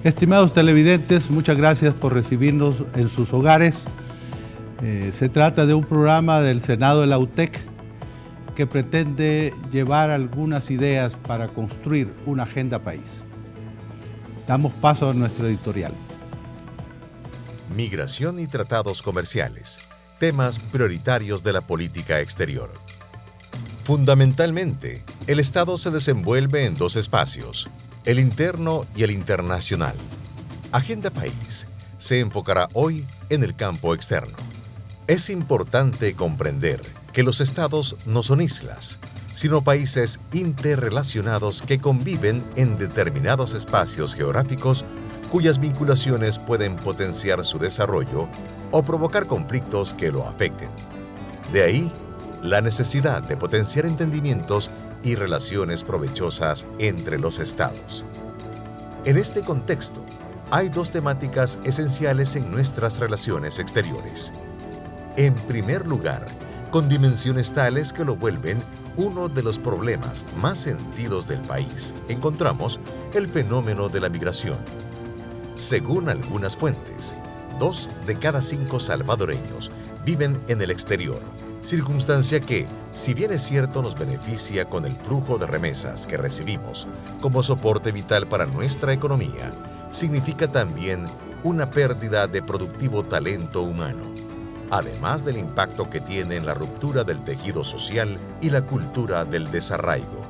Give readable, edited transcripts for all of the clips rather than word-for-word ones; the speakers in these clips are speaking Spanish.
Estimados televidentes, muchas gracias por recibirnos en sus hogares. Se trata de un programa del Senado de la UTEC que pretende llevar algunas ideas para construir una agenda país. Damos paso a nuestro editorial. Migración y tratados comerciales, temas prioritarios de la política exterior. Fundamentalmente, el Estado se desenvuelve en dos espacios, el interno y el internacional. Agenda País se enfocará hoy en el campo externo. Es importante comprender que los estados no son islas, sino países interrelacionados que conviven en determinados espacios geográficos cuyas vinculaciones pueden potenciar su desarrollo o provocar conflictos que lo afecten. De ahí, la necesidad de potenciar entendimientos y relaciones provechosas entre los estados. En este contexto, hay dos temáticas esenciales en nuestras relaciones exteriores. En primer lugar, con dimensiones tales que lo vuelven uno de los problemas más sentidos del país, encontramos el fenómeno de la migración. Según algunas fuentes, 2 de cada 5 salvadoreños viven en el exterior, circunstancia que, si bien es cierto, nos beneficia con el flujo de remesas que recibimos como soporte vital para nuestra economía, significa también una pérdida de productivo talento humano, además del impacto que tiene en la ruptura del tejido social y la cultura del desarraigo.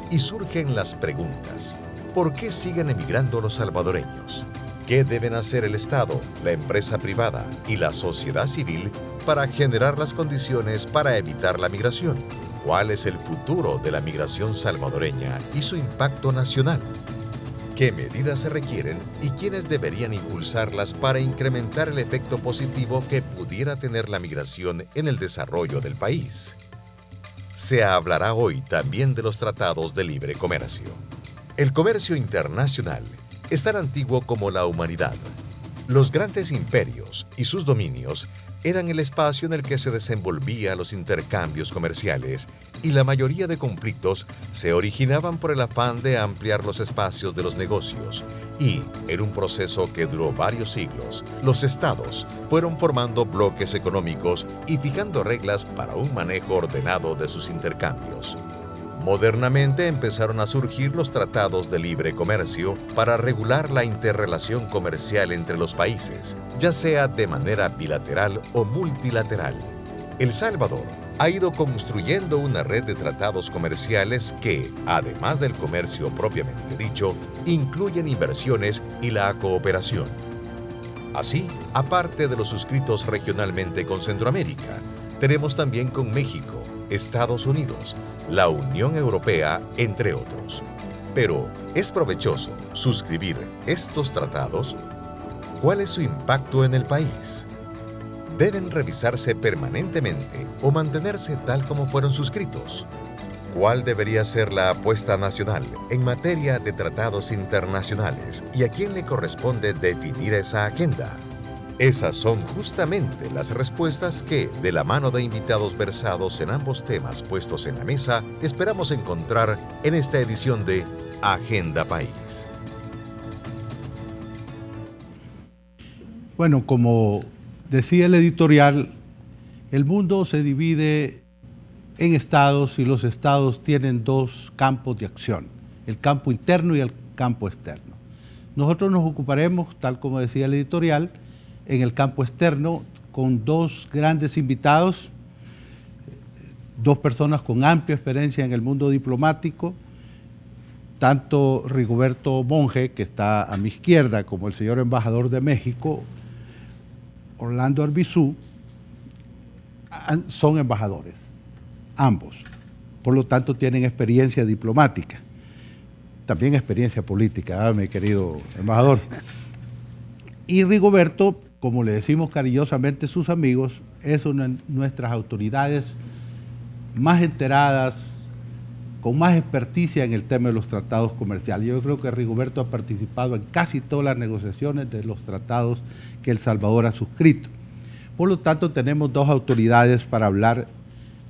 Y surgen las preguntas: ¿por qué siguen emigrando los salvadoreños? ¿Qué deben hacer el Estado, la empresa privada y la sociedad civil para generar las condiciones para evitar la migración? ¿Cuál es el futuro de la migración salvadoreña y su impacto nacional? ¿Qué medidas se requieren y quiénes deberían impulsarlas para incrementar el efecto positivo que pudiera tener la migración en el desarrollo del país? Se hablará hoy también de los tratados de libre comercio. El comercio internacional es tan antiguo como la humanidad. Los grandes imperios y sus dominios eran el espacio en el que se desenvolvían los intercambios comerciales y la mayoría de conflictos se originaban por el afán de ampliar los espacios de los negocios y, en un proceso que duró varios siglos, los estados fueron formando bloques económicos y fijando reglas para un manejo ordenado de sus intercambios. Modernamente empezaron a surgir los tratados de libre comercio para regular la interrelación comercial entre los países, ya sea de manera bilateral o multilateral. El Salvador ha ido construyendo una red de tratados comerciales que, además del comercio propiamente dicho, incluyen inversiones y la cooperación. Así, aparte de los suscritos regionalmente con Centroamérica, tenemos también con México, Estados Unidos, la Unión Europea, entre otros. Pero, ¿es provechoso suscribir estos tratados? ¿Cuál es su impacto en el país? ¿Deben revisarse permanentemente o mantenerse tal como fueron suscritos? ¿Cuál debería ser la apuesta nacional en materia de tratados internacionales y a quién le corresponde definir esa agenda? Esas son justamente las respuestas que, de la mano de invitados versados en ambos temas puestos en la mesa, esperamos encontrar en esta edición de Agenda País. Bueno, como decía el editorial, el mundo se divide en estados y los estados tienen dos campos de acción, el campo interno y el campo externo. Nosotros nos ocuparemos, tal como decía el editorial, en el campo externo con dos grandes invitados, dos personas con amplia experiencia en el mundo diplomático, tanto Rigoberto Monge, que está a mi izquierda, como el señor embajador de México, Orlando Arbizú, son embajadores, ambos. Por lo tanto, tienen experiencia diplomática, también experiencia política, mi querido embajador. Y Rigoberto, como le decimos cariñosamente sus amigos, es una de nuestras autoridades más enteradas, con más experticia en el tema de los tratados comerciales. Yo creo que Rigoberto ha participado en casi todas las negociaciones de los tratados que El Salvador ha suscrito. Por lo tanto, tenemos dos autoridades para hablar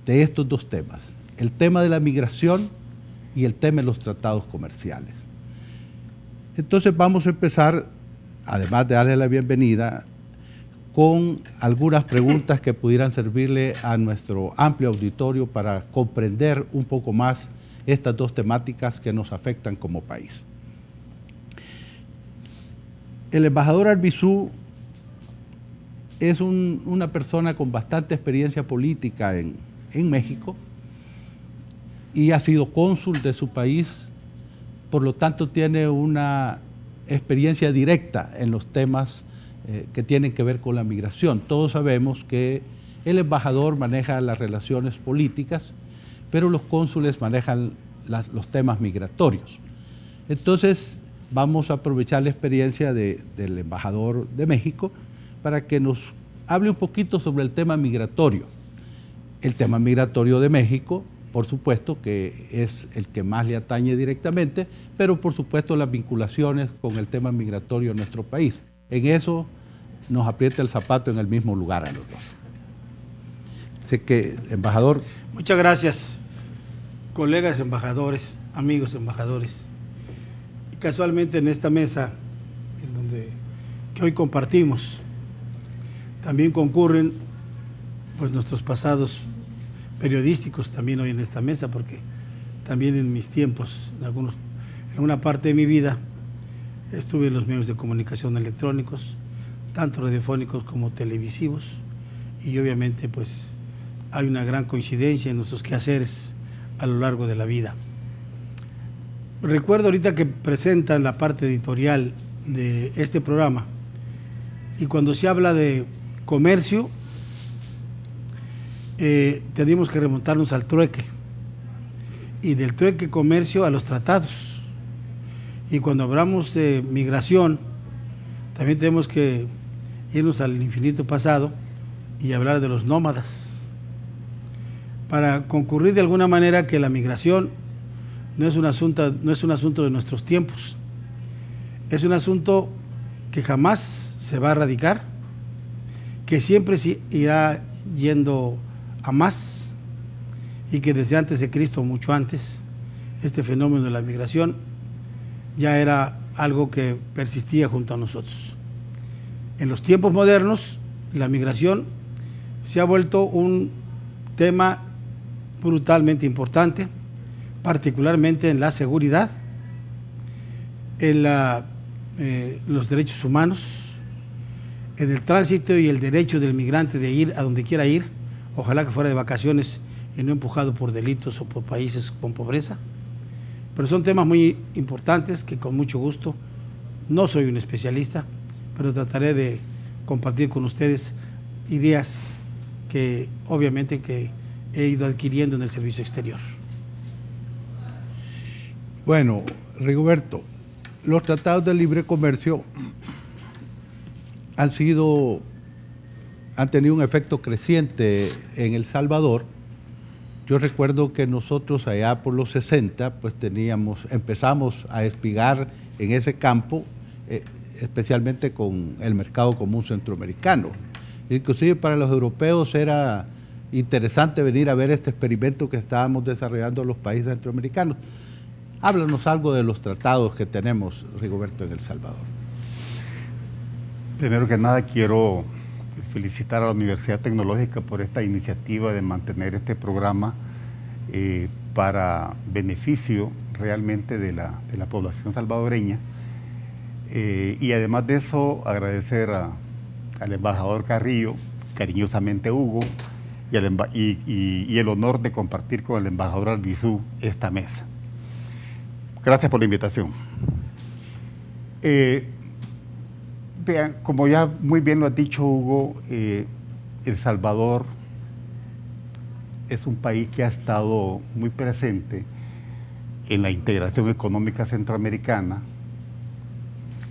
de estos dos temas, el tema de la migración y el tema de los tratados comerciales. Entonces vamos a empezar, además de darle la bienvenida, con algunas preguntas que pudieran servirle a nuestro amplio auditorio para comprender un poco más estas dos temáticas que nos afectan como país. El embajador Arbizu es una persona con bastante experiencia política en México y ha sido cónsul de su país, por lo tanto tiene una experiencia directa en los temas que tienen que ver con la migración. Todos sabemos que el embajador maneja las relaciones políticas, pero los cónsules manejan los temas migratorios. Entonces, vamos a aprovechar la experiencia del embajador de México para que nos hable un poquito sobre el tema migratorio. El tema migratorio de México, por supuesto, que es el que más le atañe directamente, pero por supuesto las vinculaciones con el tema migratorio en nuestro país. En eso nos aprieta el zapato en el mismo lugar a los dos. Así que, embajador. Muchas gracias, colegas embajadores, amigos embajadores. Y casualmente en esta mesa que hoy compartimos, también concurren pues nuestros pasados periodísticos también hoy en esta mesa, porque también en mis tiempos, en una parte de mi vida, estuve en los medios de comunicación electrónicos, tanto radiofónicos como televisivos, y obviamente pues hay una gran coincidencia en nuestros quehaceres a lo largo de la vida. Recuerdo ahorita que presentan la parte editorial de este programa, y cuando se habla de comercio, tenemos que remontarnos al trueque, y del trueque comercio a los tratados. Y cuando hablamos de migración, también tenemos que irnos al infinito pasado y hablar de los nómadas, para concurrir de alguna manera que la migración no es un asunto de nuestros tiempos, es un asunto que jamás se va a erradicar, que siempre irá yendo a más, y que desde antes de Cristo, mucho antes, este fenómeno de la migración ya era algo que persistía junto a nosotros. En los tiempos modernos, la migración se ha vuelto un tema brutalmente importante, particularmente en la seguridad, en los derechos humanos, en el tránsito y el derecho del migrante de ir a donde quiera ir, ojalá que fuera de vacaciones y no empujado por delitos o por países con pobreza. Pero son temas muy importantes que con mucho gusto, no soy un especialista, pero trataré de compartir con ustedes ideas que obviamente que he ido adquiriendo en el servicio exterior. Bueno, Rigoberto, los tratados de libre comercio han tenido un efecto creciente en El Salvador. Yo recuerdo que nosotros allá por los 60, pues empezamos a espigar en ese campo, especialmente con el mercado común centroamericano. Inclusive para los europeos era interesante venir a ver este experimento que estábamos desarrollando en los países centroamericanos. Háblanos algo de los tratados que tenemos, Rigoberto, en El Salvador. Primero que nada quiero felicitar a la Universidad Tecnológica por esta iniciativa de mantener este programa para beneficio realmente de la población salvadoreña. Y además de eso, agradecer al embajador Carrillo, cariñosamente Hugo, y el honor de compartir con el embajador Arbizu esta mesa. Gracias por la invitación. Vean, como ya muy bien lo ha dicho Hugo, El Salvador es un país que ha estado muy presente en la integración económica centroamericana.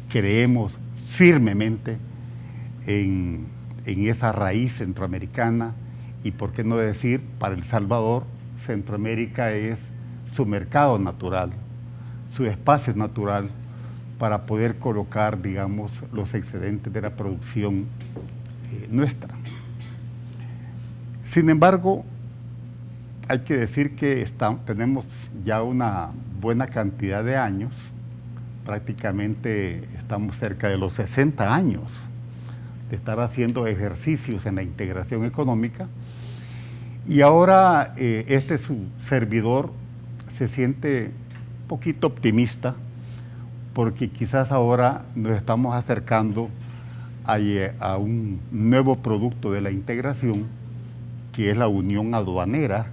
Creemos firmemente en esa raíz centroamericana, y por qué no decir, para El Salvador, Centroamérica es su mercado natural, su espacio natural para poder colocar, digamos, los excedentes de la producción nuestra. Sin embargo, hay que decir que tenemos ya una buena cantidad de años prácticamente estamos cerca de los 60 años de estar haciendo ejercicios en la integración económica, y ahora su servidor se siente un poquito optimista porque quizás ahora nos estamos acercando a un nuevo producto de la integración, que es la unión aduanera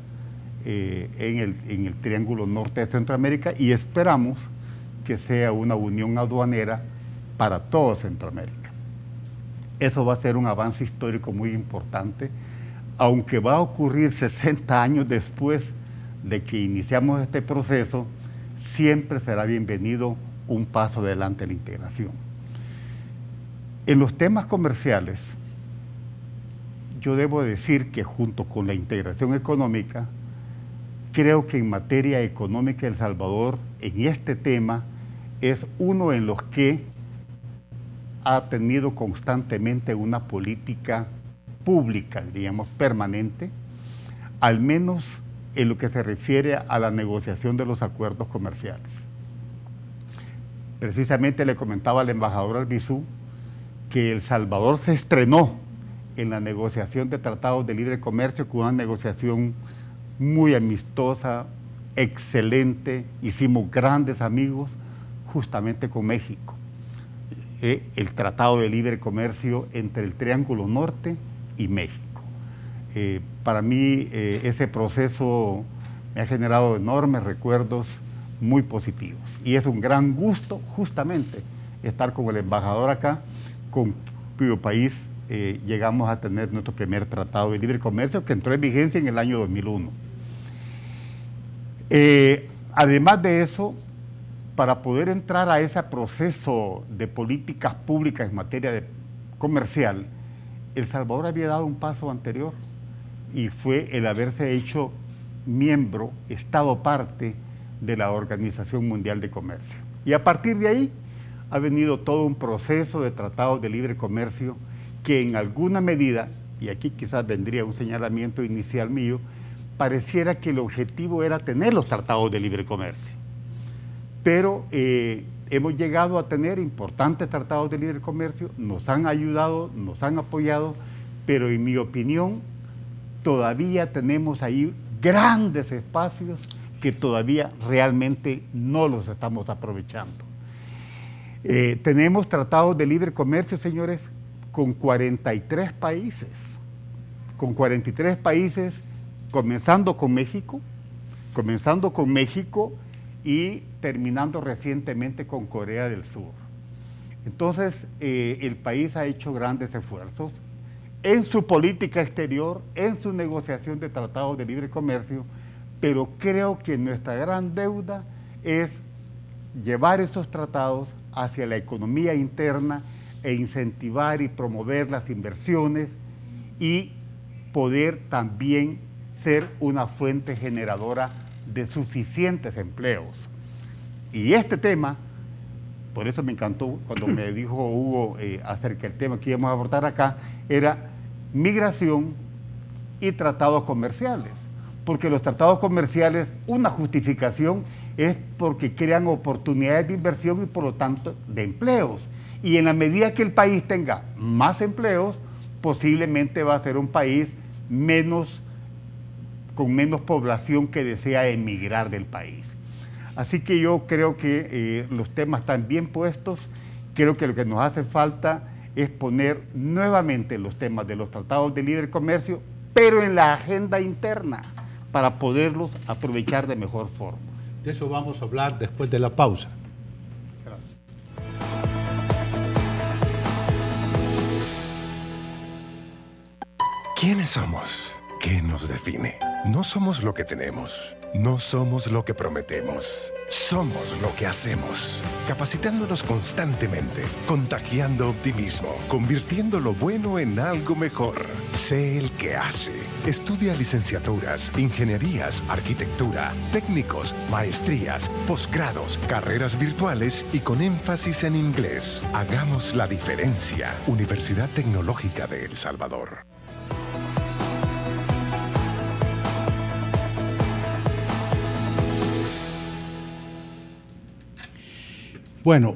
en el Triángulo Norte de Centroamérica, y esperamos que sea una unión aduanera para todo Centroamérica. Eso va a ser un avance histórico muy importante, aunque va a ocurrir 60 años después de que iniciamos este proceso. Siempre será bienvenido un paso adelante en la integración. En los temas comerciales, yo debo decir que junto con la integración económica, creo que en materia económica El Salvador en este tema es uno en los que ha tenido constantemente una política pública, diríamos, permanente, al menos en lo que se refiere a la negociación de los acuerdos comerciales. Precisamente le comentaba al embajador Albizu que El Salvador se estrenó en la negociación de tratados de libre comercio con una negociación muy amistosa, excelente. Hicimos grandes amigos justamente con México. El Tratado de Libre Comercio entre el Triángulo Norte y México. Para mí ese proceso me ha generado enormes recuerdos muy positivos, y es un gran gusto justamente estar con el embajador acá, con cuyo país llegamos a tener nuestro primer Tratado de Libre Comercio, que entró en vigencia en el año 2001. Además de eso, para poder entrar a ese proceso de políticas públicas en materia comercial, El Salvador había dado un paso anterior, y fue el haberse hecho miembro, Estado parte de la Organización Mundial de Comercio. Y a partir de ahí ha venido todo un proceso de tratados de libre comercio que en alguna medida, y aquí quizás vendría un señalamiento inicial mío, pareciera que el objetivo era tener los tratados de libre comercio. Pero hemos llegado a tener importantes tratados de libre comercio, nos han ayudado, nos han apoyado, pero en mi opinión todavía tenemos ahí grandes espacios que todavía realmente no los estamos aprovechando. Tenemos tratados de libre comercio, señores, con 43 países, comenzando con México y terminando recientemente con Corea del Sur. Entonces, el país ha hecho grandes esfuerzos en su política exterior, en su negociación de tratados de libre comercio, pero creo que nuestra gran deuda es llevar estos tratados hacia la economía interna e incentivar y promover las inversiones y poder también ser una fuente generadora de suficientes empleos. Y este tema, por eso me encantó cuando me dijo Hugo acerca del tema que íbamos a abordar acá, era migración y tratados comerciales, porque los tratados comerciales, una justificación es porque crean oportunidades de inversión y por lo tanto de empleos, y en la medida que el país tenga más empleos, posiblemente va a ser un país con menos población que desea emigrar del país. Así que yo creo que los temas están bien puestos. Creo que lo que nos hace falta es poner nuevamente los temas de los tratados de libre comercio, pero en la agenda interna, para poderlos aprovechar de mejor forma. De eso vamos a hablar después de la pausa. Gracias. ¿Quiénes somos? ¿Qué nos define? No somos lo que tenemos, no somos lo que prometemos, somos lo que hacemos, capacitándonos constantemente, contagiando optimismo, convirtiendo lo bueno en algo mejor. Sé el que hace. Estudia licenciaturas, ingenierías, arquitectura, técnicos, maestrías, posgrados, carreras virtuales y con énfasis en inglés. Hagamos la diferencia. Universidad Tecnológica de El Salvador. Bueno,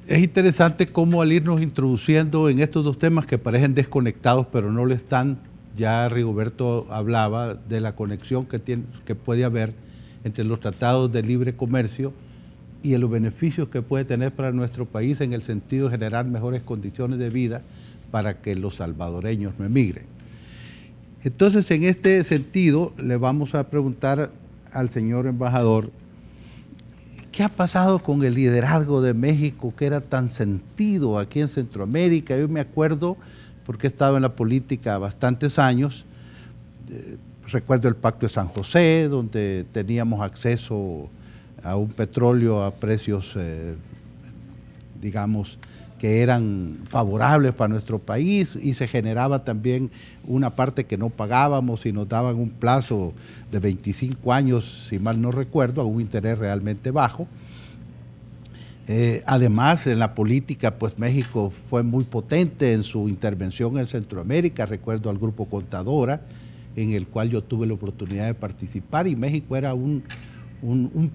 es interesante cómo al irnos introduciendo en estos dos temas que parecen desconectados, pero no lo están, ya Rigoberto hablaba de la conexión que puede haber entre los tratados de libre comercio y los beneficios que puede tener para nuestro país en el sentido de generar mejores condiciones de vida para que los salvadoreños no emigren. Entonces, en este sentido, le vamos a preguntar al señor embajador, ¿qué ha pasado con el liderazgo de México que era tan sentido aquí en Centroamérica? Yo me acuerdo, porque he estado en la política bastantes años, recuerdo el Pacto de San José, donde teníamos acceso a un petróleo a precios, digamos, que eran favorables para nuestro país, y se generaba también una parte que no pagábamos y nos daban un plazo de 25 años, si mal no recuerdo, a un interés realmente bajo. Además, en la política, pues México fue muy potente en su intervención en Centroamérica. Recuerdo al Grupo Contadora, en el cual yo tuve la oportunidad de participar, y México era un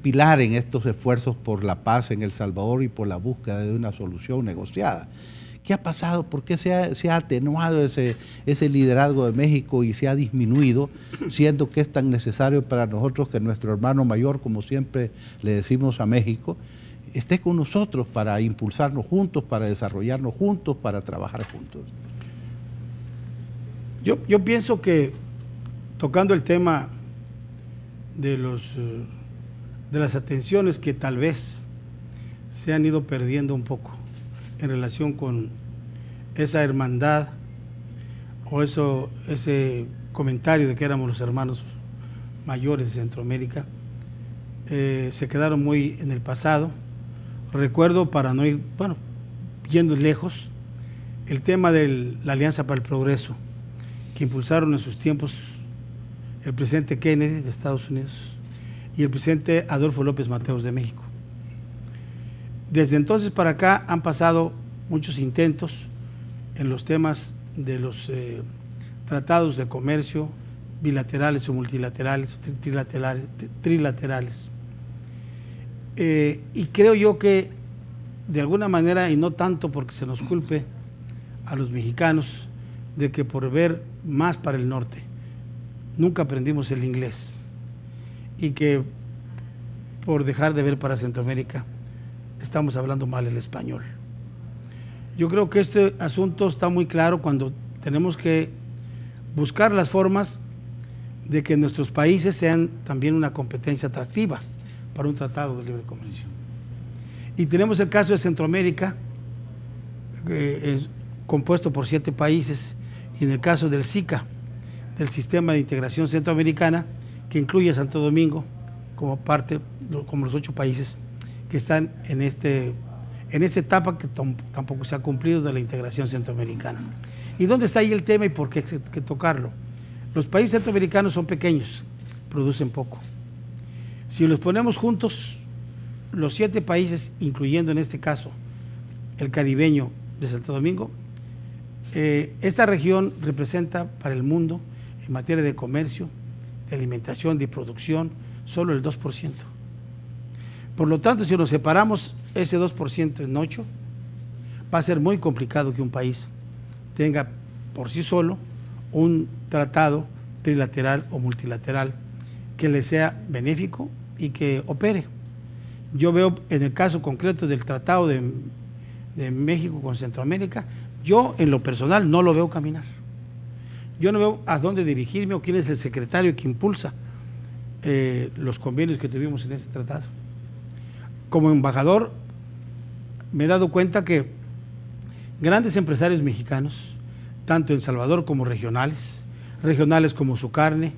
pilar en estos esfuerzos por la paz en El Salvador y por la búsqueda de una solución negociada. ¿Qué ha pasado? ¿Por qué se ha atenuado ese liderazgo de México y se ha disminuido, siendo que es tan necesario para nosotros que nuestro hermano mayor, como siempre le decimos a México, esté con nosotros para impulsarnos juntos, para desarrollarnos juntos, para trabajar juntos? Yo pienso que, tocando el tema de las atenciones que tal vez se han ido perdiendo un poco en relación con esa hermandad o ese comentario de que éramos los hermanos mayores de Centroamérica, se quedaron muy en el pasado. Recuerdo, para no ir, yendo lejos, el tema de la Alianza para el Progreso, que impulsaron en sus tiempos el presidente Kennedy de Estados Unidos y el presidente Adolfo López Mateos de México. Desde entonces para acá han pasado muchos intentos en los temas de los tratados de comercio bilaterales o multilaterales, o trilaterales. Y creo yo que de alguna manera, y no tanto porque se nos culpe a los mexicanos de que por ver más para el norte nunca aprendimos el inglés, y que por dejar de ver para Centroamérica estamos hablando mal el español. Yo creo que este asunto está muy claro cuando tenemos que buscar las formas de que nuestros países sean también una competencia atractiva para un tratado de libre comercio. Y tenemos el caso de Centroamérica, que es compuesto por 7 países, y en el caso del SICA, del Sistema de Integración Centroamericana, que incluye a Santo Domingo como parte, como los 8 países que están en esta etapa que tampoco se ha cumplido de la integración centroamericana. ¿Y dónde está ahí el tema y por qué hay que tocarlo? Los países centroamericanos son pequeños, producen poco. Si los ponemos juntos, los 7 países, incluyendo en este caso el caribeño de Santo Domingo, esta región representa para el mundo, en materia de comercio, de alimentación, de producción, solo el 2%. Por lo tanto, si nos separamos ese 2% en 8, va a ser muy complicado que un país tenga por sí solo un tratado trilateral o multilateral que le sea benéfico y que opere. Yo veo en el caso concreto del Tratado de México con Centroamérica, yo en lo personal no lo veo caminar. Yo no veo a dónde dirigirme o quién es el secretario que impulsa los convenios que tuvimos en este tratado. Como embajador me he dado cuenta que grandes empresarios mexicanos, tanto en Salvador como regionales como Su Carne,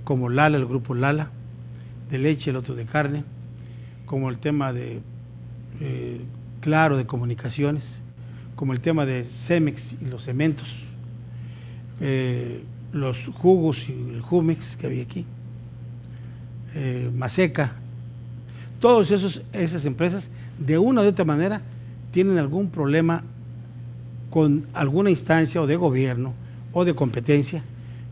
como Lala, el grupo Lala, de leche, el otro de carne, como el tema de Claro, de comunicaciones, como el tema de Cemex y los cementos, los jugos y el Jumex que había aquí, Maseca, todas esas empresas de una u otra manera tienen algún problema con alguna instancia o de gobierno o de competencia,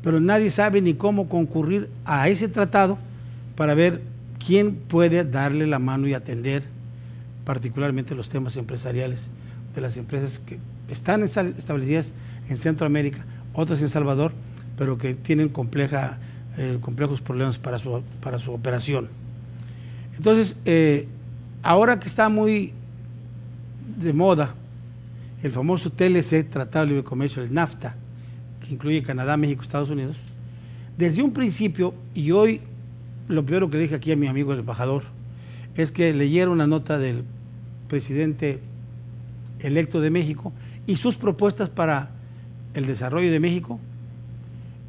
pero nadie sabe ni cómo concurrir a ese tratado para ver quién puede darle la mano y atender particularmente los temas empresariales de las empresas que están establecidas en Centroamérica, otras en Salvador, pero que tienen complejos problemas para su operación. Entonces, ahora que está muy de moda el famoso TLC, Tratado de Libre Comercio, el NAFTA, que incluye Canadá, México, Estados Unidos, desde un principio, y hoy lo primero que le dije aquí a mi amigo el embajador, es que leyera una nota del presidente electo de México y sus propuestas para el desarrollo de México,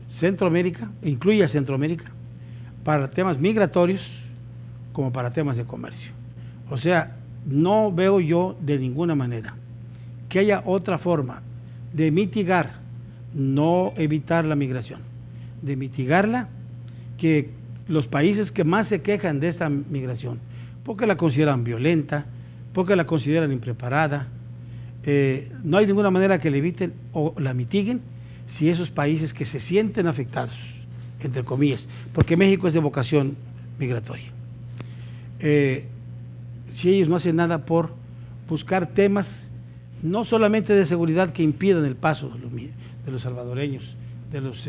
Centroamérica, incluye a Centroamérica, para temas migratorios como para temas de comercio. O sea, no veo yo de ninguna manera que haya otra forma de mitigar, no evitar la migración, de mitigarla, que los países que más se quejan de esta migración, porque la consideran violenta, porque la consideran impreparada, no hay ninguna manera que la eviten o la mitiguen si esos países que se sienten afectados, entre comillas, porque México es de vocación migratoria, si ellos no hacen nada por buscar temas no solamente de seguridad que impidan el paso de los salvadoreños, de los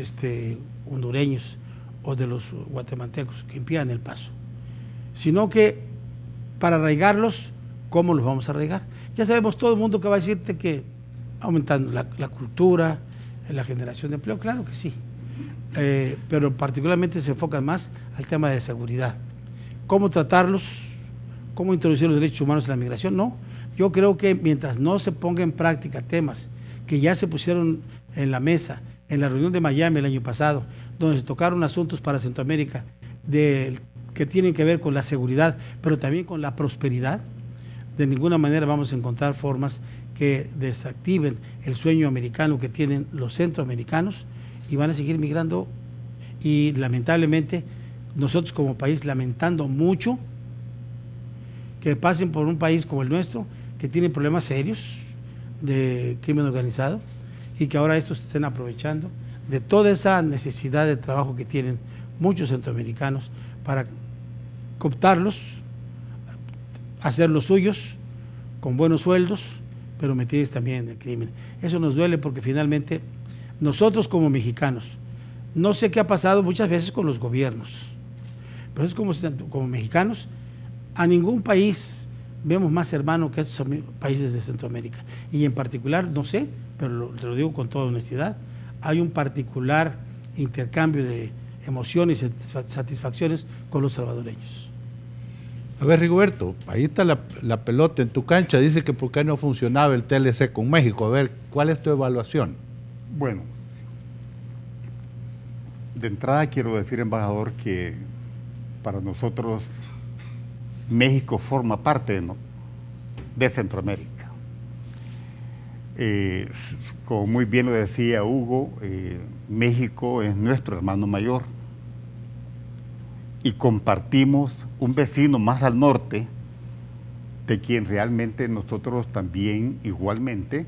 hondureños o de los guatemaltecos, que impidan el paso, sino que para arraigarlos, ¿cómo los vamos a arraigar? Ya sabemos todo el mundo que va a decirte que aumentando la cultura, la generación de empleo, claro que sí, pero particularmente se enfocan más al tema de seguridad. ¿Cómo tratarlos? ¿Cómo introducir los derechos humanos en la migración? No, yo creo que mientras no se ponga en práctica temas que ya se pusieron en la mesa en la reunión de Miami el año pasado, donde se tocaron asuntos para Centroamérica que tienen que ver con la seguridad, pero también con la prosperidad, de ninguna manera vamos a encontrar formas que desactiven el sueño americano que tienen los centroamericanos y van a seguir migrando, y lamentablemente nosotros como país lamentando mucho que pasen por un país como el nuestro, que tiene problemas serios de crimen organizado y que ahora estos estén aprovechando de toda esa necesidad de trabajo que tienen muchos centroamericanos para cooptarlos, hacerlos suyos con buenos sueldos, pero metidos también en el crimen. Eso nos duele porque finalmente nosotros como mexicanos, no sé qué ha pasado muchas veces con los gobiernos, pero es como mexicanos, a ningún país vemos más hermano que estos países de Centroamérica. Y en particular, no sé, pero te lo digo con toda honestidad, hay un particular intercambio de emociones y satisfacciones con los salvadoreños. A ver, Rigoberto, ahí está la pelota en tu cancha. Dice que por qué no funcionaba el TLC con México. A ver, ¿cuál es tu evaluación? Bueno, de entrada quiero decir, embajador, que para nosotros México forma parte de Centroamérica. Como muy bien lo decía Hugo, México es nuestro hermano mayor y compartimos un vecino más al norte de quien realmente nosotros también igualmente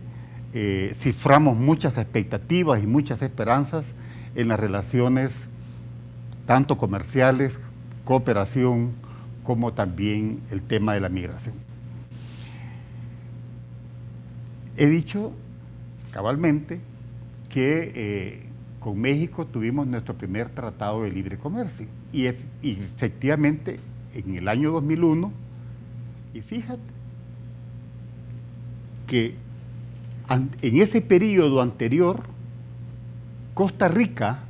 ciframos muchas expectativas y muchas esperanzas en las relaciones tanto comerciales, cooperación, como también el tema de la migración. He dicho cabalmente que con México tuvimos nuestro primer tratado de libre comercio y efectivamente en el año 2001, y fíjate que en ese periodo anterior Costa Rica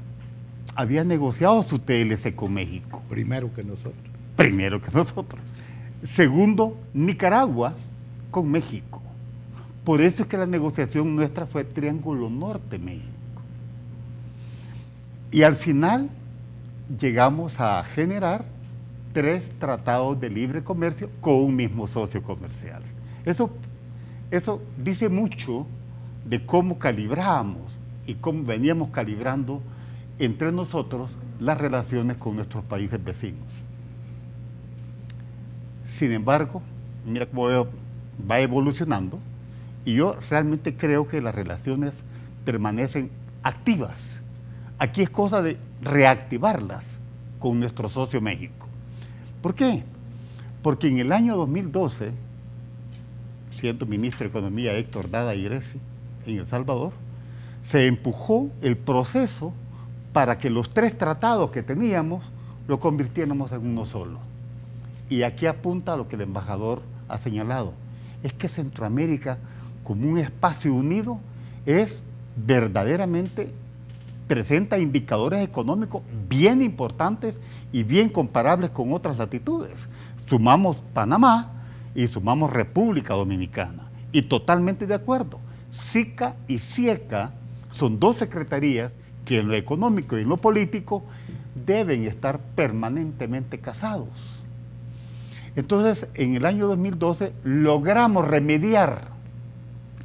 había negociado su TLC con México. Primero que nosotros. Segundo, Nicaragua con México. Por eso es que la negociación nuestra fue Triángulo Norte-México. Y al final llegamos a generar 3 tratados de libre comercio con un mismo socio comercial. Eso dice mucho de cómo calibramos y cómo veníamos calibrando entre nosotros las relaciones con nuestros países vecinos. Sin embargo, mira cómo va evolucionando y yo realmente creo que las relaciones permanecen activas. Aquí es cosa de reactivarlas con nuestro socio México. ¿Por qué? Porque en el año 2012 siendo ministro de Economía Héctor Dada Iresi en El Salvador, se empujó el proceso para que los 3 tratados que teníamos lo convirtiéramos en uno solo. Y aquí apunta a lo que el embajador ha señalado, es que Centroamérica, como un espacio unido, es verdaderamente, presenta indicadores económicos bien importantes y bien comparables con otras latitudes. Sumamos Panamá y sumamos República Dominicana. Y totalmente de acuerdo, SICA y CIECA son 2 secretarías que en lo económico y en lo político deben estar permanentemente casados. Entonces, en el año 2012 logramos remediar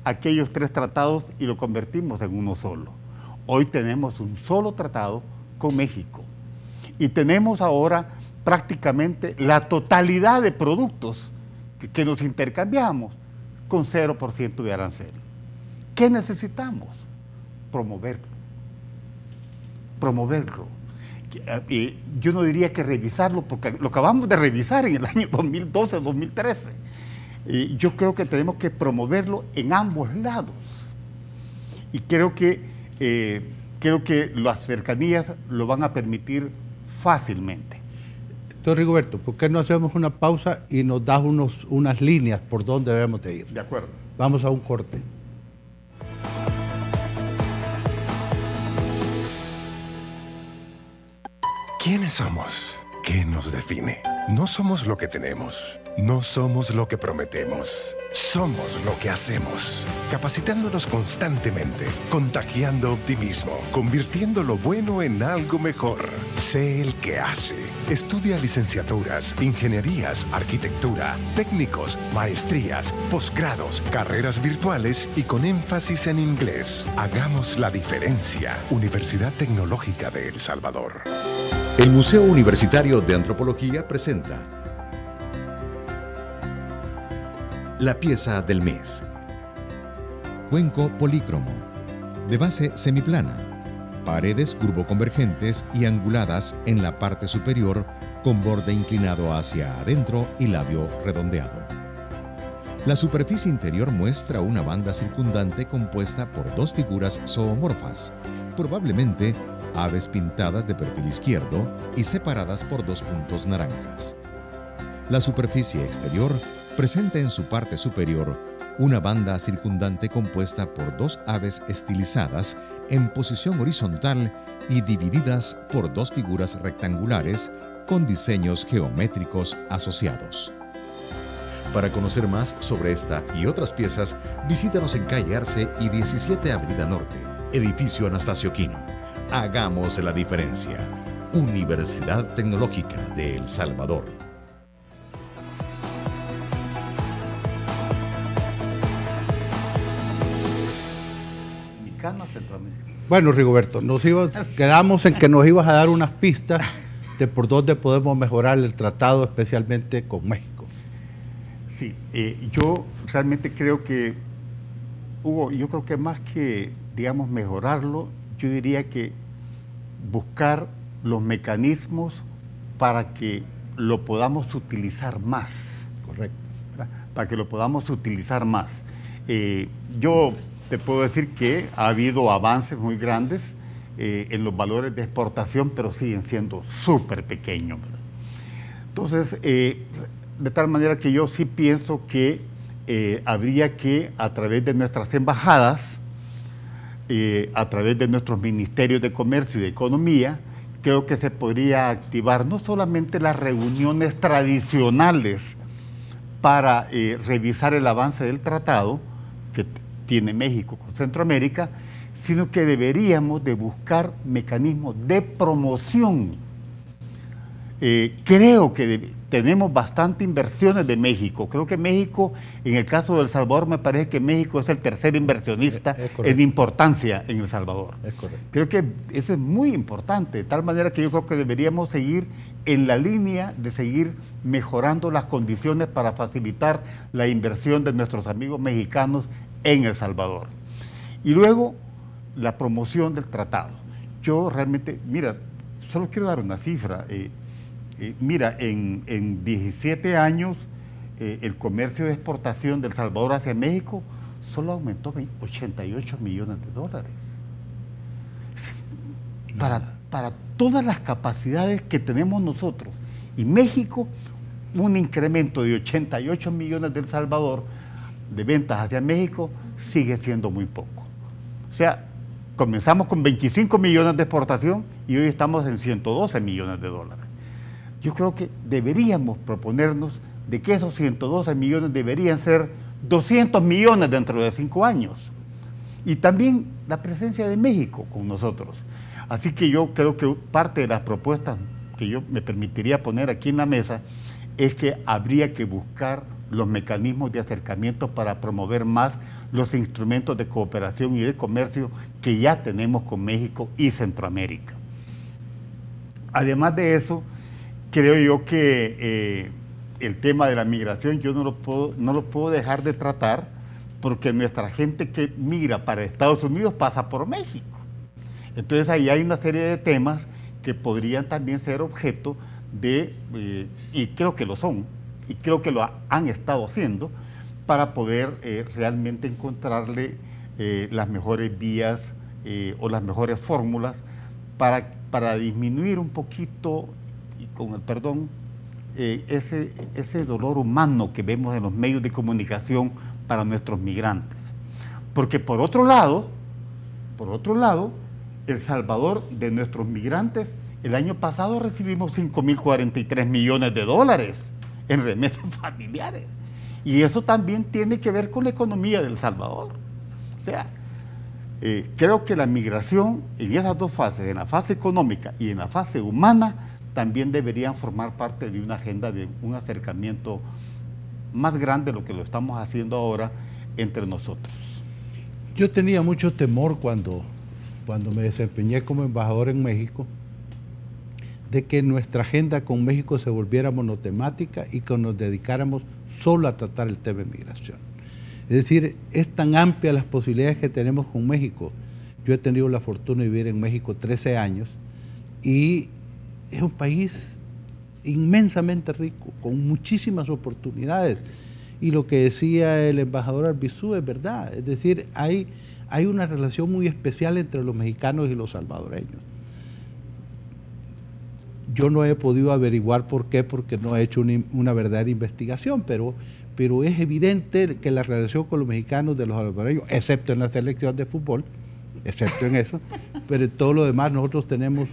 aquellos 3 tratados y lo convertimos en uno solo. Hoy tenemos un solo tratado con México y tenemos ahora prácticamente la totalidad de productos que nos intercambiamos con 0% de arancel. ¿Qué necesitamos? Promoverlo. Promoverlo. Yo no diría que revisarlo, porque lo acabamos de revisar en el año 2012-2013. Yo creo que tenemos que promoverlo en ambos lados. Y creo que las cercanías lo van a permitir fácilmente. Entonces, Rigoberto, ¿por qué no hacemos una pausa y nos das unas líneas por donde debemos de ir? De acuerdo. Vamos a un corte. ¿Quiénes somos? ¿Qué nos define? No somos lo que tenemos. No somos lo que prometemos. Somos lo que hacemos. Capacitándonos constantemente, contagiando optimismo, convirtiendo lo bueno en algo mejor. Sé el que hace. Estudia licenciaturas, ingenierías, arquitectura, técnicos, maestrías, posgrados, carreras virtuales y con énfasis en inglés. Hagamos la diferencia. Universidad Tecnológica de El Salvador. El Museo Universitario de Antropología presenta la pieza del mes. Cuenco polícromo, de base semiplana, paredes curvoconvergentes y anguladas en la parte superior con borde inclinado hacia adentro y labio redondeado. La superficie interior muestra una banda circundante compuesta por 2 figuras zoomorfas, probablemente aves pintadas de perfil izquierdo y separadas por 2 puntos naranjas. La superficie exterior presenta en su parte superior una banda circundante compuesta por 2 aves estilizadas en posición horizontal y divididas por 2 figuras rectangulares con diseños geométricos asociados. Para conocer más sobre esta y otras piezas, visítanos en calle Arce y 17 Avenida Norte, edificio Anastasio Quino. Hagamos la diferencia. Universidad Tecnológica de El Salvador. Bueno, Rigoberto, quedamos en que nos ibas a dar unas pistas de por dónde podemos mejorar el tratado, especialmente con México. Sí, yo realmente creo que, Hugo, yo creo que más que, digamos, mejorarlo, yo diría que buscar los mecanismos para que lo podamos utilizar más. Correcto. ¿Verdad? Para que lo podamos utilizar más. Yo te puedo decir que ha habido avances muy grandes en los valores de exportación, pero siguen siendo súper pequeños, ¿verdad? Entonces, de tal manera que yo sí pienso que habría que, a través de nuestras embajadas, a través de nuestros ministerios de comercio y de economía, creo que se podría activar no solamente las reuniones tradicionales para revisar el avance del tratado que tiene México con Centroamérica, sino que deberíamos de buscar mecanismos de promoción. Creo que tenemos bastante inversiones de México. Creo que México, en el caso de El Salvador, me parece que México es el tercer inversionista en importancia en El Salvador. Es correcto. Creo que eso es muy importante, de tal manera que yo creo que deberíamos seguir en la línea de seguir mejorando las condiciones para facilitar la inversión de nuestros amigos mexicanos en El Salvador. Y luego, la promoción del tratado. Yo realmente, mira, solo quiero dar una cifra. Mira, en 17 años el comercio de exportación de El Salvador hacia México solo aumentó 88 millones de dólares. Para todas las capacidades que tenemos nosotros y México, un incremento de 88 millones de El Salvador de ventas hacia México sigue siendo muy poco. O sea, comenzamos con 25 millones de exportación y hoy estamos en 112 millones de dólares. Yo creo que deberíamos proponernos de que esos 112 millones deberían ser 200 millones dentro de 5 años. Y también la presencia de México con nosotros. Así que yo creo que parte de las propuestas que yo me permitiría poner aquí en la mesa es que habría que buscar los mecanismos de acercamiento para promover más los instrumentos de cooperación y de comercio que ya tenemos con México y Centroamérica. Además de eso, creo yo que el tema de la migración yo no lo puedo dejar de tratar, porque nuestra gente que migra para Estados Unidos pasa por México. Entonces ahí hay una serie de temas que podrían también ser objeto de, y creo que lo son, y creo que lo han estado haciendo, para poder realmente encontrarle las mejores vías o las mejores fórmulas para disminuir un poquito, y con el perdón, ese dolor humano que vemos en los medios de comunicación para nuestros migrantes. Porque por otro lado, El Salvador, de nuestros migrantes, el año pasado recibimos 5.043 millones de dólares en remesas familiares. Y eso también tiene que ver con la economía de El Salvador. O sea, creo que la migración en esas dos fases, en la fase económica y en la fase humana, también deberían formar parte de una agenda de un acercamiento más grande de lo que lo estamos haciendo ahora entre nosotros. Yo tenía mucho temor cuando me desempeñé como embajador en México, de que nuestra agenda con México se volviera monotemática y que nos dedicáramos solo a tratar el tema de migración. Es decir, es tan amplia las posibilidades que tenemos con México. Yo he tenido la fortuna de vivir en México 13 años y es un país inmensamente rico, con muchísimas oportunidades. Y lo que decía el embajador Arbizu es verdad. Es decir, hay una relación muy especial entre los mexicanos y los salvadoreños. Yo no he podido averiguar por qué, porque no he hecho una verdadera investigación, pero es evidente que la relación con los mexicanos de los salvadoreños, excepto en la selección de fútbol, excepto en eso, pero en todo lo demás nosotros tenemos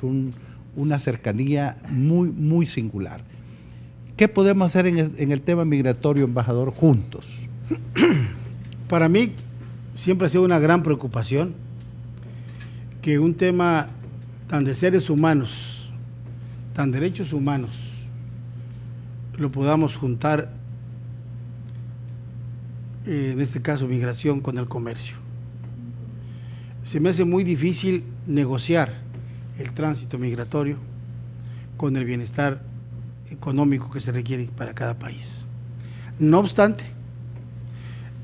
una cercanía muy, muy singular. ¿Qué podemos hacer en el tema migratorio, embajador, juntos? Para mí siempre ha sido una gran preocupación que un tema tan de seres humanos, tan derechos humanos, lo podamos juntar, en este caso migración, con el comercio. Se me hace muy difícil negociar el tránsito migratorio con el bienestar económico que se requiere para cada país. No obstante,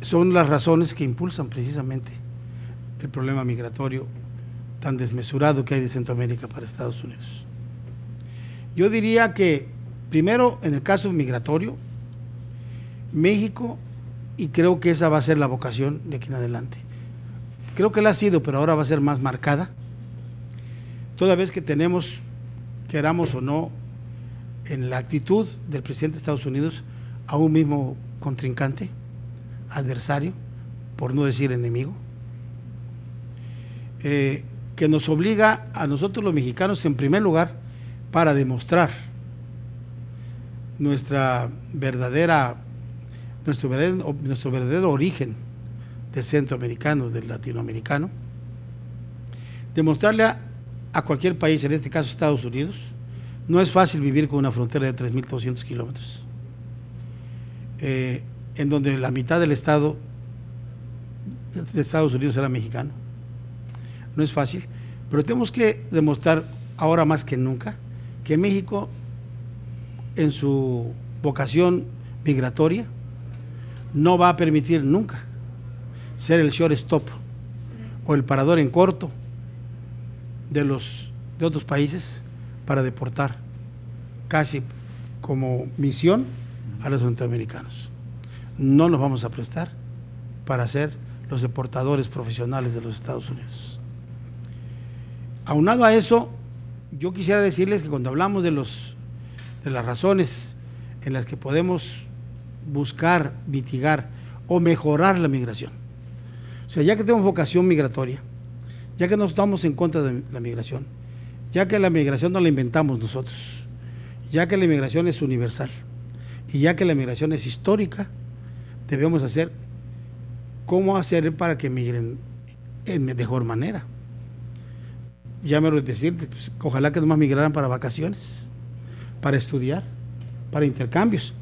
son las razones que impulsan precisamente el problema migratorio tan desmesurado que hay de Centroamérica para Estados Unidos. Yo diría que, primero, en el caso migratorio, México, y creo que esa va a ser la vocación de aquí en adelante, creo que la ha sido, pero ahora va a ser más marcada, toda vez que tenemos, queramos o no, en la actitud del presidente de Estados Unidos a un mismo contrincante, adversario, por no decir enemigo, que nos obliga a nosotros los mexicanos, en primer lugar, para demostrar nuestro verdadero origen de centroamericano, del latinoamericano, demostrarle a cualquier país, en este caso Estados Unidos, no es fácil vivir con una frontera de 3.200 kilómetros, en donde la mitad del estado de Estados Unidos era mexicano. No es fácil, pero tenemos que demostrar ahora más que nunca que México, en su vocación migratoria, no va a permitir nunca ser el shortstop o el parador en corto de otros países para deportar, casi como misión a los centroamericanos. No nos vamos a prestar para ser los deportadores profesionales de los Estados Unidos. Aunado a eso, yo quisiera decirles que cuando hablamos de las razones en las que podemos buscar, mitigar o mejorar la migración, o sea, ya que tenemos vocación migratoria, ya que no estamos en contra de la migración, ya que la migración no la inventamos nosotros, ya que la migración es universal y ya que la migración es histórica, debemos hacer cómo hacer para que migren en mejor manera. Ya me lo decir, pues, ojalá que nomás migraran para vacaciones, para estudiar, para intercambios.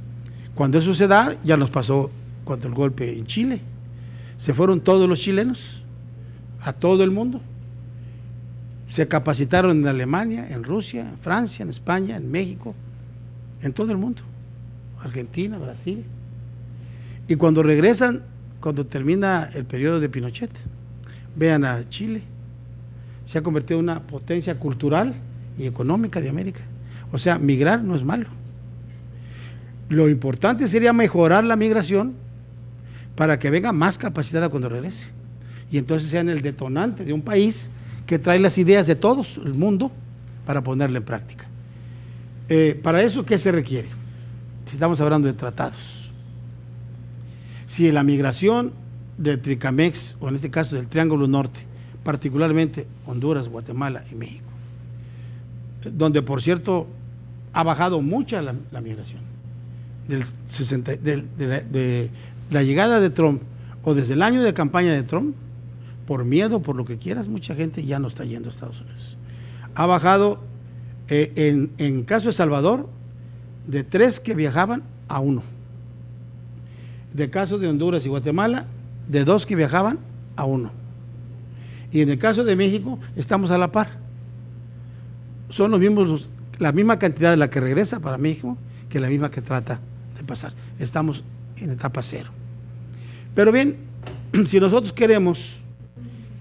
Cuando eso se da, ya nos pasó cuando el golpe en Chile. Se fueron todos los chilenos a todo el mundo. Se capacitaron en Alemania, en Rusia, en Francia, en España, en México, en todo el mundo. Argentina, Brasil. Y cuando regresan, cuando termina el periodo de Pinochet, vean a Chile. Se ha convertido en una potencia cultural y económica de América. O sea, migrar no es malo. Lo importante sería mejorar la migración para que venga más capacitada cuando regrese. Y entonces sean el detonante de un país que trae las ideas de todos el mundo para ponerla en práctica. Para eso, ¿qué se requiere? Si estamos hablando de tratados. Si la migración del Tricamex, o en este caso del Triángulo Norte, particularmente Honduras, Guatemala y México, donde por cierto ha bajado mucha la migración, de la llegada de Trump o desde el año de campaña de Trump, por miedo, por lo que quieras, mucha gente ya no está yendo a Estados Unidos. Ha bajado, en caso de Salvador, de 3 que viajaban a 1. De caso de Honduras y Guatemala, de 2 que viajaban a 1. Y en el caso de México, estamos a la par. Son los mismos, la misma cantidad de la que regresa para México que la misma que trata de pasar. Estamos en etapa 0. Pero bien, si nosotros queremos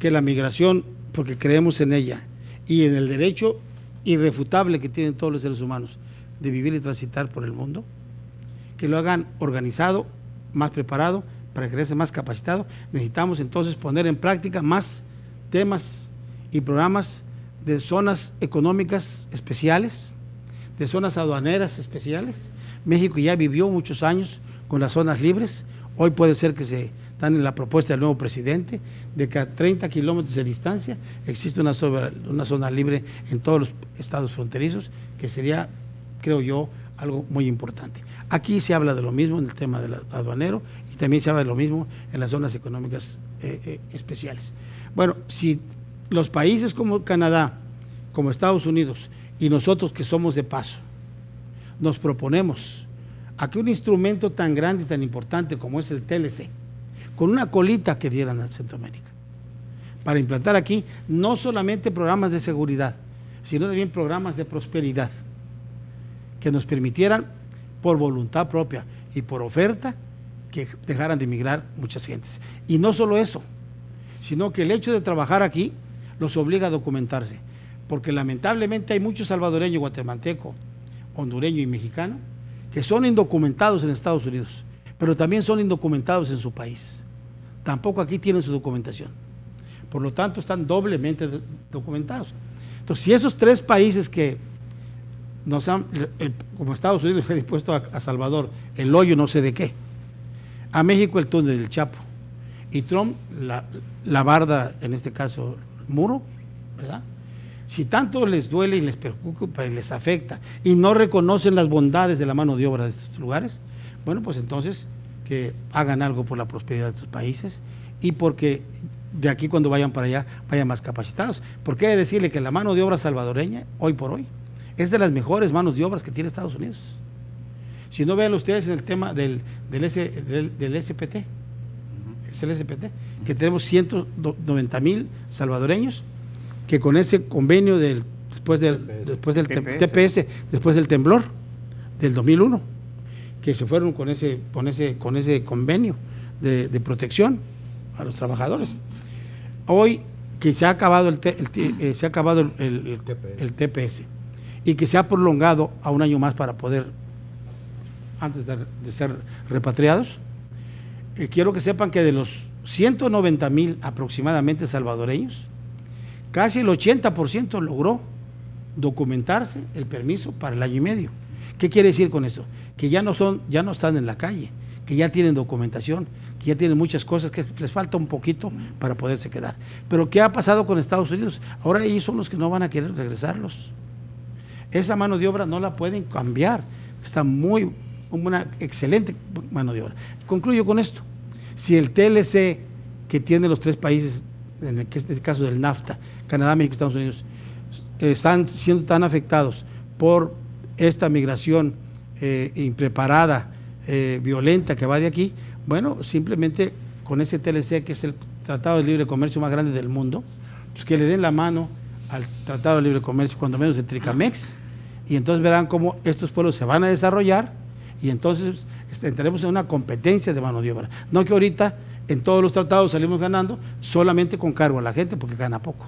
que la migración, porque creemos en ella y en el derecho irrefutable que tienen todos los seres humanos de vivir y transitar por el mundo, que lo hagan organizado, más preparado, para que regrese más capacitado, necesitamos entonces poner en práctica más temas y programas de zonas económicas especiales, de zonas aduaneras especiales. México ya vivió muchos años con las zonas libres. Hoy puede ser que se dan en la propuesta del nuevo presidente de que a 30 kilómetros de distancia existe una zona libre en todos los estados fronterizos, que sería, creo yo, algo muy importante. Aquí se habla de lo mismo en el tema del aduanero y también se habla de lo mismo en las zonas económicas especiales. Bueno, si los países como Canadá, como Estados Unidos y nosotros que somos de paso, nos proponemos a que un instrumento tan grande y tan importante como es el TLC, con una colita que dieran a Centroamérica, para implantar aquí no solamente programas de seguridad, sino también programas de prosperidad, que nos permitieran por voluntad propia y por oferta que dejaran de emigrar muchas gentes. Y no solo eso, sino que el hecho de trabajar aquí los obliga a documentarse, porque lamentablemente hay muchos salvadoreños, guatemaltecos, hondureños y mexicanos que son indocumentados en Estados Unidos, pero también son indocumentados en su país. Tampoco aquí tienen su documentación. Por lo tanto, están doblemente documentados. Entonces, si esos 3 países que nos han, como Estados Unidos fue dispuesto a Salvador, el hoyo no sé de qué, a México el túnel del Chapo, y Trump la barda, en este caso el muro, ¿verdad? Si tanto les duele y les preocupa y les afecta y no reconocen las bondades de la mano de obra de estos lugares, bueno, pues entonces que hagan algo por la prosperidad de sus países y porque de aquí cuando vayan para allá vayan más capacitados. Porque hay que decirle que la mano de obra salvadoreña, hoy por hoy, es de las mejores manos de obras que tiene Estados Unidos. Si no, vean ustedes en el tema del SPT, es el SPT, que tenemos 190,000 salvadoreños que con ese convenio después del TPS, después del temblor del 2001, que se fueron con ese convenio de protección a los trabajadores. Hoy que se ha acabado el TPS y que se ha prolongado a un año más para poder antes de ser repatriados. Quiero que sepan que de los 190,000 aproximadamente salvadoreños, casi el 80% logró documentarse el permiso para el año y medio. ¿Qué quiere decir con eso? Que ya no están en la calle, que ya tienen documentación, que ya tienen muchas cosas, que les falta un poquito para poderse quedar. Pero ¿qué ha pasado con Estados Unidos? Ahora ellos son los que no van a querer regresarlos. Esa mano de obra no la pueden cambiar. Está una excelente mano de obra. Concluyo con esto. Si el TLC que tienen los tres países, en este caso del NAFTA, Canadá, México, Estados Unidos, están siendo tan afectados por esta migración impreparada, violenta que va de aquí, bueno, simplemente con ese TLC, que es el Tratado de Libre Comercio más grande del mundo, pues que le den la mano al Tratado de Libre Comercio, cuando menos de Tricamex, y entonces verán cómo estos pueblos se van a desarrollar y entonces entraremos en una competencia de mano de obra. No que ahorita en todos los tratados salimos ganando solamente con cargo a la gente porque gana poco.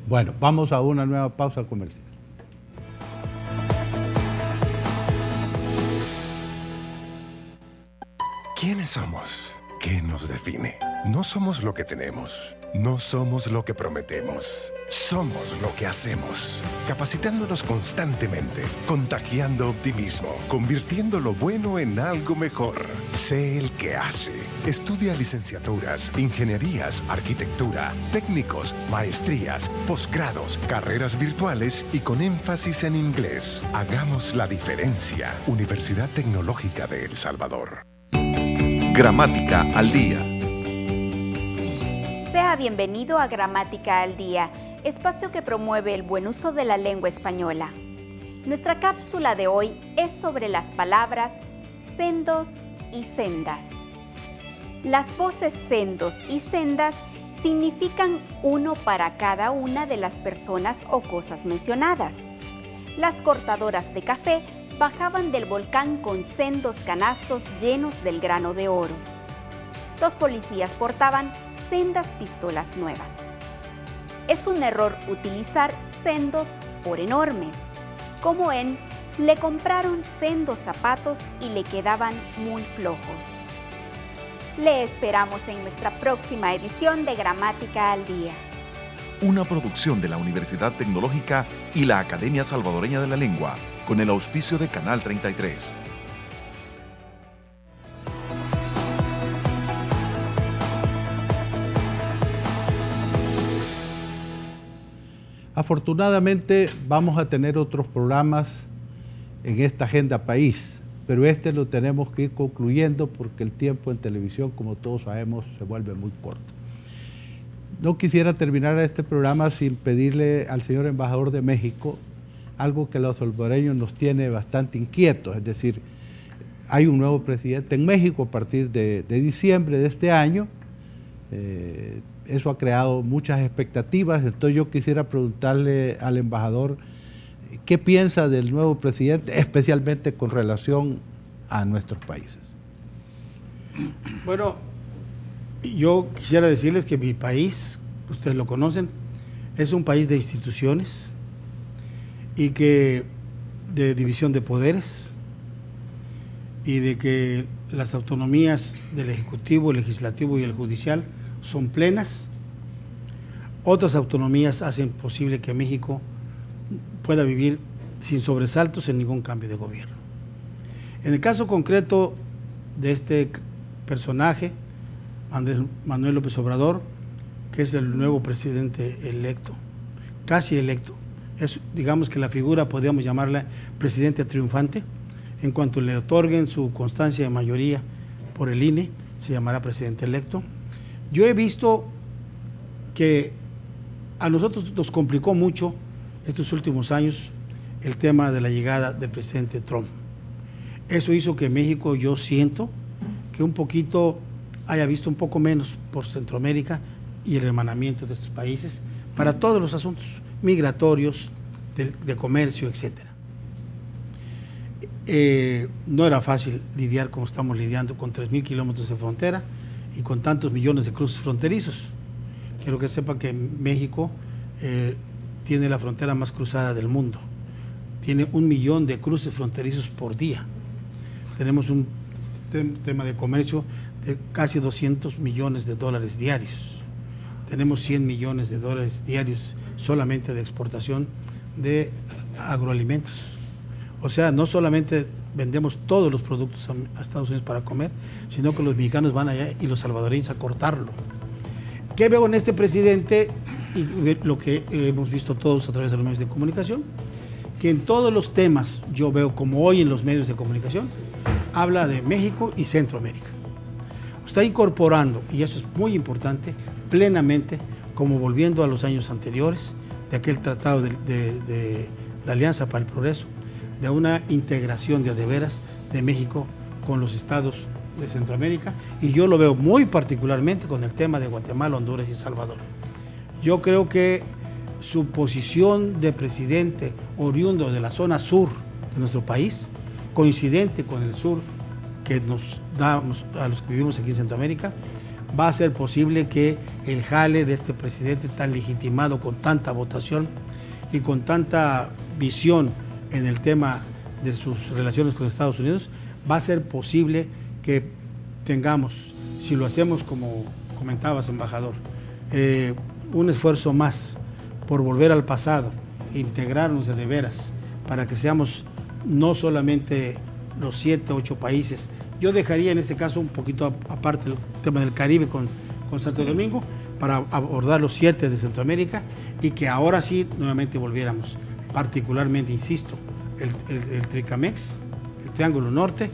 Bueno, vamos a una nueva pausa comercial. ¿Quiénes somos? ¿Qué nos define? No somos lo que tenemos, no somos lo que prometemos, somos lo que hacemos, capacitándonos constantemente, contagiando optimismo, convirtiendo lo bueno en algo mejor. Sé el que hace. Estudia licenciaturas, ingenierías, arquitectura, técnicos, maestrías, posgrados, carreras virtuales y con énfasis en inglés. Hagamos la diferencia. Universidad Tecnológica de El Salvador. Gramática al día. Sea bienvenido a Gramática al Día, espacio que promueve el buen uso de la lengua española. Nuestra cápsula de hoy es sobre las palabras sendos y sendas. Las voces sendos y sendas significan uno para cada una de las personas o cosas mencionadas. Las cortadoras de café bajaban del volcán con sendos canastos llenos del grano de oro. Los policías portaban sendas pistolas nuevas. Es un error utilizar sendos por enormes, como en le compraron sendos zapatos y le quedaban muy flojos. Le esperamos en nuestra próxima edición de Gramática al Día. Una producción de la Universidad Tecnológica y la Academia Salvadoreña de la Lengua, con el auspicio de Canal 33. Afortunadamente vamos a tener otros programas en esta agenda país, pero este lo tenemos que ir concluyendo porque el tiempo en televisión, como todos sabemos, se vuelve muy corto. No quisiera terminar este programa sin pedirle al señor embajador de México algo que a los salvadoreños nos tiene bastante inquietos, es decir, hay un nuevo presidente en México a partir de diciembre de este año. Eso ha creado muchas expectativas, entonces yo quisiera preguntarle al embajador qué piensa del nuevo presidente, especialmente con relación a nuestros países. Bueno, yo quisiera decirles que mi país, ustedes lo conocen, es un país de instituciones y que de división de poderes y de que las autonomías del Ejecutivo, el Legislativo y el Judicial son plenas. Otras autonomías hacen posible que México pueda vivir sin sobresaltos en ningún cambio de gobierno. En el caso concreto de este personaje, Andrés Manuel López Obrador, que es el nuevo presidente electo, casi electo, es, digamos que la figura podríamos llamarla presidente triunfante. En cuanto le otorguen su constancia de mayoría por el INE, se llamará presidente electo. Yo he visto que a nosotros nos complicó mucho estos últimos años el tema de la llegada del presidente Trump. Eso hizo que México, yo siento, que un poquito haya visto un poco menos por Centroamérica y el hermanamiento de estos países para todos los asuntos migratorios, de comercio, etcétera. No era fácil lidiar como estamos lidiando con 3,000 kilómetros de frontera y con tantos millones de cruces fronterizos. Quiero que sepan que México tiene la frontera más cruzada del mundo. Tiene 1 millón de cruces fronterizos por día. tenemos un tema de comercio de casi 200 millones de dólares diarios. Tenemos 100 millones de dólares diarios solamente de exportación de agroalimentos. O sea, no solamente vendemos todos los productos a Estados Unidos para comer, sino que los mexicanos van allá y los salvadoreños a cortarlo. ¿Qué veo en este presidente? Y lo que hemos visto todos a través de los medios de comunicación, que en todos los temas, yo veo como hoy en los medios de comunicación, habla de México y Centroamérica. Está incorporando, y eso es muy importante, plenamente, como volviendo a los años anteriores, de aquel tratado de la Alianza para el Progreso, de una integración de veras de México con los estados de Centroamérica, y yo lo veo muy particularmente con el tema de Guatemala, Honduras y El Salvador. Yo creo que su posición de presidente oriundo de la zona sur de nuestro país, coincidente con el sur que nos damos a los que vivimos aquí en Centroamérica, va a ser posible que el jale de este presidente tan legitimado, con tanta votación y con tanta visión en el tema de sus relaciones con Estados Unidos, va a ser posible que tengamos, si lo hacemos como comentabas, embajador, un esfuerzo más por volver al pasado, integrarnos de veras, para que seamos no solamente los 7 o 8 países. Yo dejaría en este caso un poquito aparte el tema del Caribe con Santo Domingo, para abordar los 7 de Centroamérica, y que ahora sí nuevamente volviéramos, particularmente, insisto, el Tricamex, el Triángulo Norte,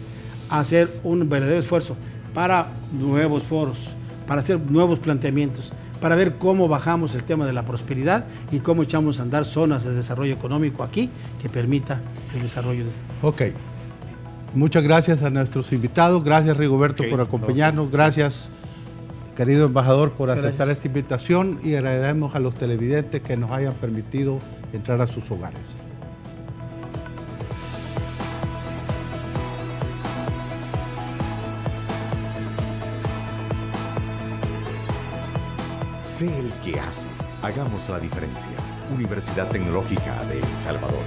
a hacer un verdadero esfuerzo para nuevos foros, para hacer nuevos planteamientos, para ver cómo bajamos el tema de la prosperidad y cómo echamos a andar zonas de desarrollo económico aquí que permita el desarrollo de esto. Ok. Muchas gracias a nuestros invitados. Gracias, Rigoberto, por acompañarnos. Gracias, querido embajador, por aceptar esta invitación, y agradecemos a los televidentes que nos hayan permitido entrar a sus hogares. Sé el que hace. Hagamos la diferencia. Universidad Tecnológica de El Salvador.